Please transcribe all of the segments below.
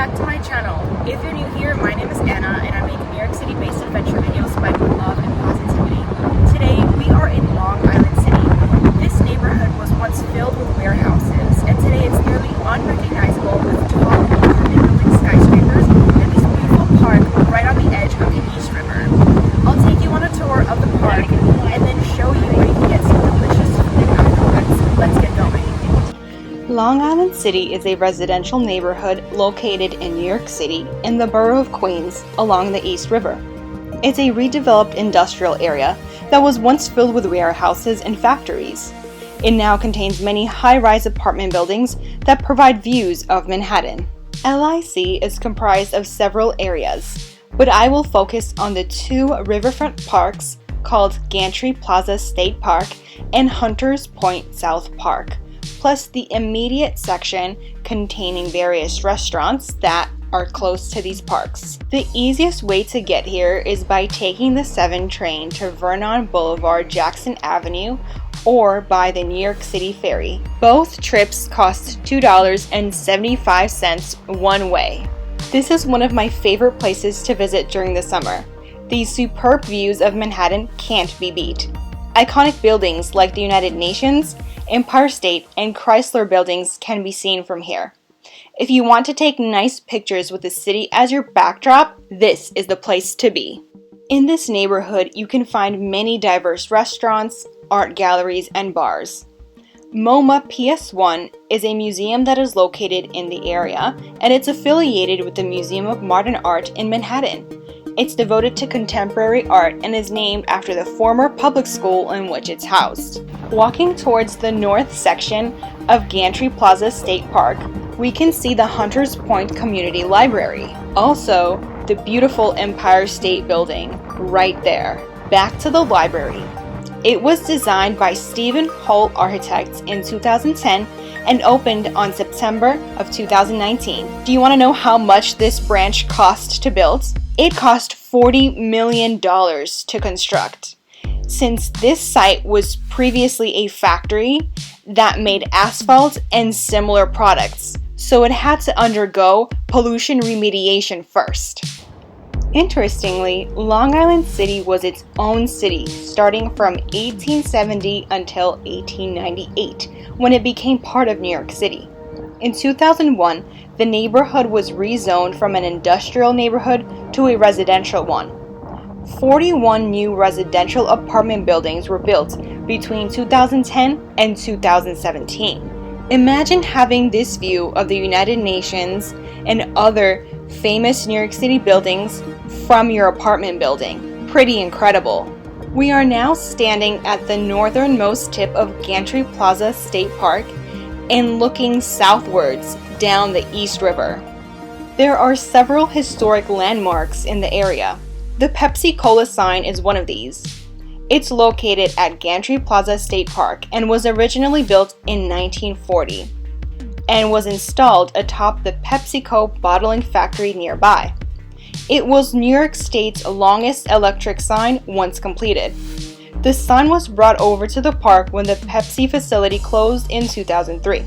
back to my channel. If you're new here, my name is Anna and I make New York City based adventure videos spiked with love and positivity. Today we are in Long Island City. This neighborhood was once filled with warehouses and today it's nearly unrecognizable with tall apartment-building skyscrapers and this beautiful park right on the edge of the East River. I'll take you on a tour of the park and then show you where you can get some delicious food afterwards. Let's get going. Long Island City is a residential neighborhood located in New York City in the borough of Queens along the East River. It's a redeveloped industrial area that was once filled with warehouses and factories. It now contains many high-rise apartment buildings that provide views of Manhattan. LIC is comprised of several areas, but I will focus on the two riverfront parks called Gantry Plaza State Park and Hunters Point South Park, plus the immediate section containing various restaurants that are close to these parks. The easiest way to get here is by taking the 7 train to Vernon Boulevard, Jackson Avenue, or by the New York City Ferry. Both trips cost $2.75 one way. This is one of my favorite places to visit during the summer. These superb views of Manhattan can't be beat. Iconic buildings like the United Nations, Empire State, and Chrysler buildings can be seen from here. If you want to take nice pictures with the city as your backdrop, this is the place to be. In this neighborhood, you can find many diverse restaurants, art galleries, and bars. MoMA PS1 is a museum that is located in the area, and it's affiliated with the Museum of Modern Art in Manhattan. It's devoted to contemporary art and is named after the former public school in which it's housed. Walking towards the north section of Gantry Plaza State Park, we can see the Hunters Point Community Library. Also, the beautiful Empire State Building right there. Back to the library. It was designed by Stephen Hull Architects in 2010 and opened on September of 2019. Do you want to know how much this branch cost to build? It cost $40 million to construct. Since this site was previously a factory that made asphalt and similar products, so it had to undergo pollution remediation first. Interestingly, Long Island City was its own city starting from 1870 until 1898, when it became part of New York City. In 2001, the neighborhood was rezoned from an industrial neighborhood to a residential one. 41 new residential apartment buildings were built between 2010 and 2017. Imagine having this view of the United Nations and other famous New York City buildings from your apartment building. Pretty incredible. We are now standing at the northernmost tip of Gantry Plaza State Park and looking southwards down the East River. There are several historic landmarks in the area. The Pepsi-Cola sign is one of these. It's located at Gantry Plaza State Park and was originally built in 1940 and was installed atop the PepsiCo bottling factory nearby. It was New York State's longest electric sign once completed. The sign was brought over to the park when the Pepsi facility closed in 2003.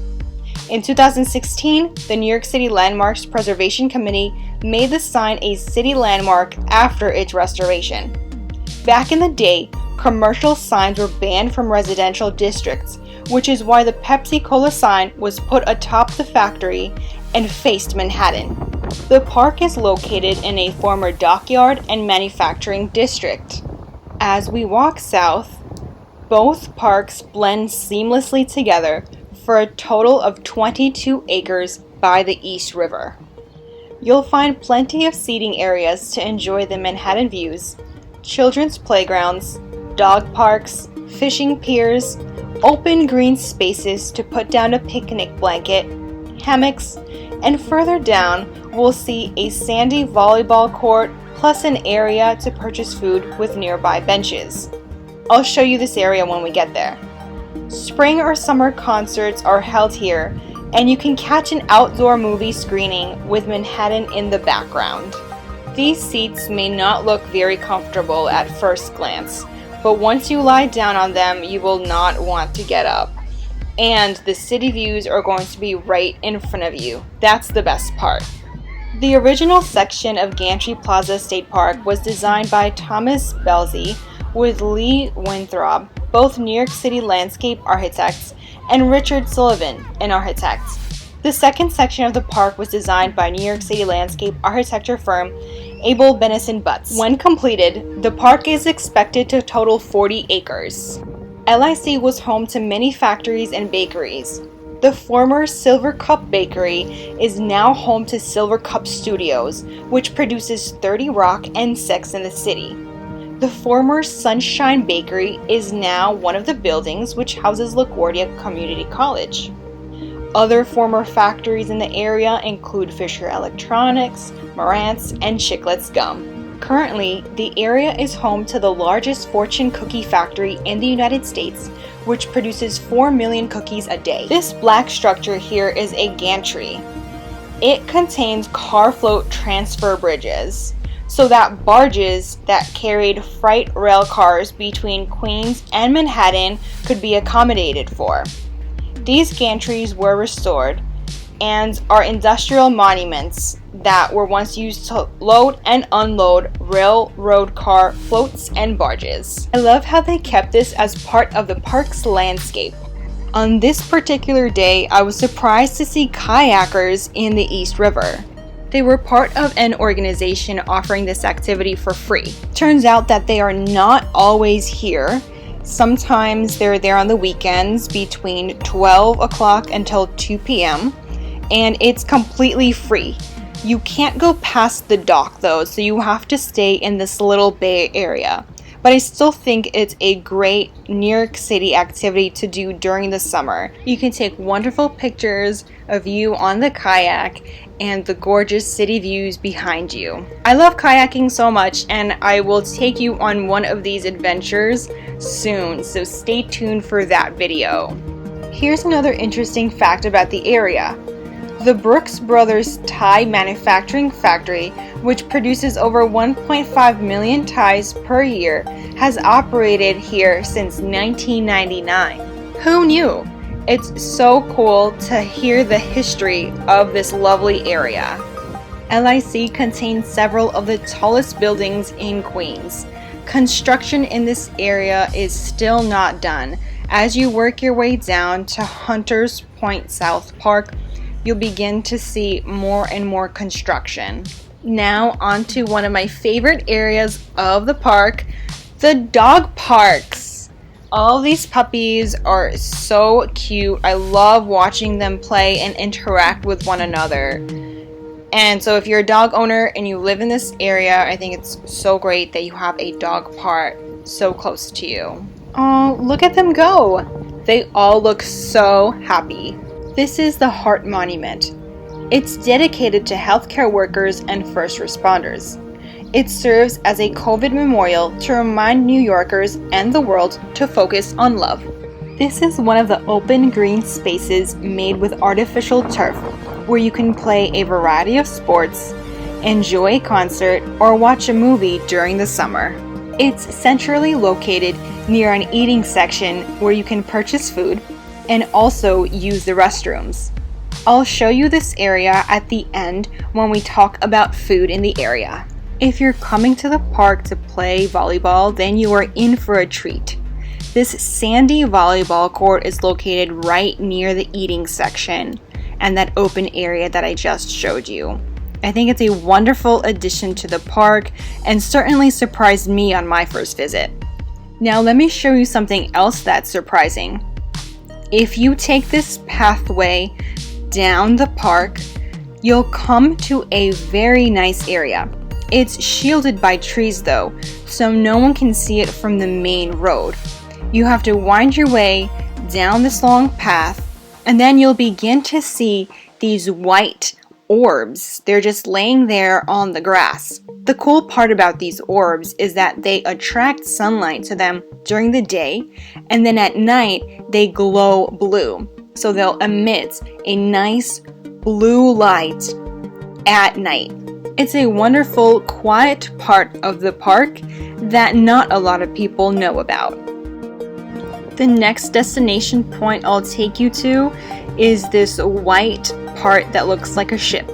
In 2016, the New York City Landmarks Preservation Committee made the sign a city landmark after its restoration. Back in the day, commercial signs were banned from residential districts, which is why the Pepsi-Cola sign was put atop the factory and faced Manhattan. The park is located in a former dockyard and manufacturing district. As we walk south, both parks blend seamlessly together for a total of 22 acres by the East River. You'll find plenty of seating areas to enjoy the Manhattan views, children's playgrounds, dog parks, fishing piers, open green spaces to put down a picnic blanket, hammocks, and further down we'll see a sandy volleyball court plus an area to purchase food with nearby benches. I'll show you this area when we get there. Spring or summer concerts are held here, and you can catch an outdoor movie screening with Manhattan in the background. These seats may not look very comfortable at first glance, but once you lie down on them, you will not want to get up. And the city views are going to be right in front of you. That's the best part. The original section of Gantry Plaza State Park was designed by Thomas Belzy with Lee Winthrop, both New York City landscape architects, and Richard Sullivan, an architect. The second section of the park was designed by New York City landscape architecture firm Abel Benison Butts. When completed, the park is expected to total 40 acres. LIC was home to many factories and bakeries. The former Silver Cup Bakery is now home to Silver Cup Studios, which produces 30 Rock and Sex in the City. The former Sunshine Bakery is now one of the buildings which houses LaGuardia Community College. Other former factories in the area include Fisher Electronics, Marantz, and Chiclets Gum. Currently, the area is home to the largest fortune cookie factory in the United States, which produces 4 million cookies a day. This black structure here is a gantry. It contains car float transfer bridges, so that barges that carried freight rail cars between Queens and Manhattan could be accommodated for. These gantries were restored and are industrial monuments that were once used to load and unload railroad car floats and barges. I love how they kept this as part of the park's landscape. On this particular day, I was surprised to see kayakers in the East River. They were part of an organization offering this activity for free. Turns out that they are not always here. Sometimes they're there on the weekends between 12 o'clock until 2 p.m. and it's completely free. You can't go past the dock though, so you have to stay in this little bay area. But I still think it's a great New York City activity to do during the summer. You can take wonderful pictures of you on the kayak and the gorgeous city views behind you. I love kayaking so much, and I will take you on one of these adventures soon, so stay tuned for that video. Here's another interesting fact about the area. The Brooks Brothers Tie Manufacturing Factory, which produces over 1.5 million ties per year, has operated here since 1999. Who knew? It's so cool to hear the history of this lovely area. LIC contains several of the tallest buildings in Queens. Construction in this area is still not done. As you work your way down to Hunters Point South Park, you'll begin to see more and more construction. Now onto one of my favorite areas of the park, the dog parks. All these puppies are so cute. I love watching them play and interact with one another. And so if you're a dog owner and you live in this area, I think it's so great that you have a dog park so close to you. Oh, look at them go. They all look so happy. This is the Heart Monument. It's dedicated to healthcare workers and first responders. It serves as a COVID memorial to remind New Yorkers and the world to focus on love. This is one of the open green spaces made with artificial turf, where you can play a variety of sports, enjoy a concert, or watch a movie during the summer. It's centrally located near an eating section where you can purchase food and also use the restrooms. I'll show you this area at the end when we talk about food in the area. If you're coming to the park to play volleyball, then you are in for a treat. This sandy volleyball court is located right near the eating section and that open area that I just showed you. I think it's a wonderful addition to the park and certainly surprised me on my first visit. Now let me show you something else that's surprising. If you take this pathway down the park, you'll come to a very nice area. It's shielded by trees though, so no one can see it from the main road. You have to wind your way down this long path, and then you'll begin to see these white orbs. They're just laying there on the grass. The cool part about these orbs is that they attract sunlight to them during the day, and then at night they glow blue. So they'll emit a nice blue light at night. It's a wonderful, quiet part of the park that not a lot of people know about. The next destination point I'll take you to is this white part that looks like a ship.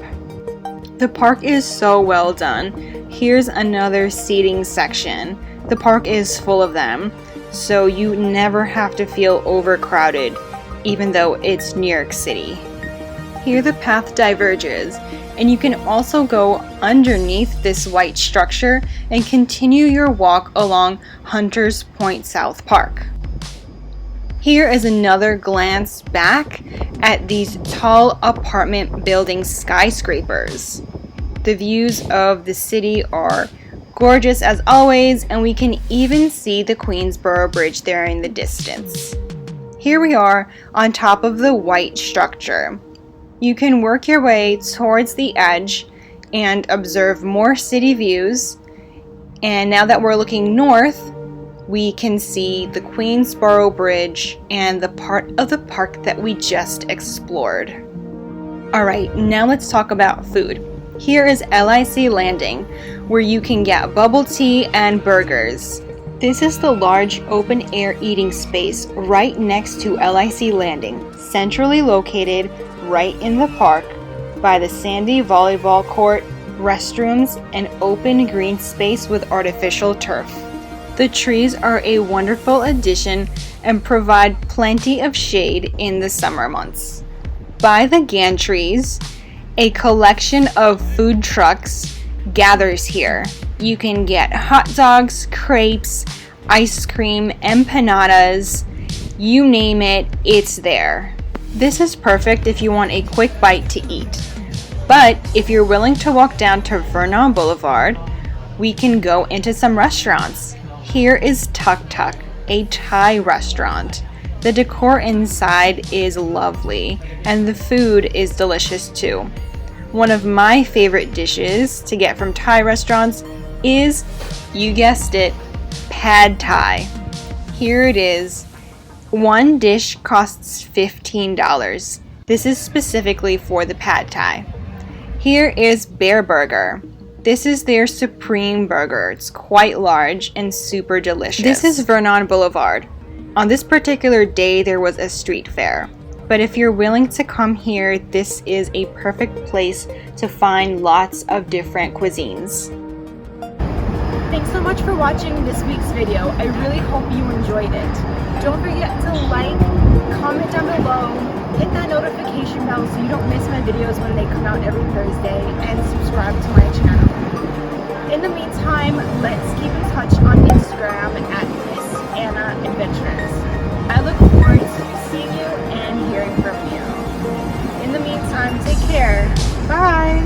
The park is so well done. Here's another seating section. The park is full of them, so you never have to feel overcrowded, even though it's New York City. Here the path diverges, and you can also go underneath this white structure and continue your walk along Hunters Point South Park. Here is another glance back at these tall apartment building skyscrapers. The views of the city are gorgeous as always, and we can even see the Queensboro Bridge there in the distance. Here we are on top of the white structure. You can work your way towards the edge and observe more city views. And now that we're looking north, we can see the Queensboro Bridge and the part of the park that we just explored. Alright, now let's talk about food. Here is LIC Landing, where you can get bubble tea and burgers. This is the large open-air eating space right next to LIC Landing, centrally located right in the park by the sandy volleyball court, restrooms, and open green space with artificial turf. The trees are a wonderful addition and provide plenty of shade in the summer months. By the Gantries, a collection of food trucks gathers here. You can get hot dogs, crepes, ice cream, empanadas, you name it, it's there. This is perfect if you want a quick bite to eat. But if you're willing to walk down to Vernon Boulevard, we can go into some restaurants. Here is Tuk Tuk, a Thai restaurant. The decor inside is lovely, and the food is delicious too. One of my favorite dishes to get from Thai restaurants is, you guessed it, Pad Thai. Here it is. One dish costs $15. This is specifically for the Pad Thai. Here is Bear Burger. This is their supreme burger. It's quite large and super delicious. This is Vernon Boulevard. On this particular day, there was a street fair. But if you're willing to come here, this is a perfect place to find lots of different cuisines. Thanks so much for watching this week's video. I really hope you enjoyed it. Don't forget to like, comment down below, hit that notification bell so you don't miss my videos when they come out every Thursday, and subscribe to my channel. In the meantime, let's keep in touch on Instagram at Miss Anna Adventures. I look forward to seeing you and hearing from you. In the meantime, take care. Bye!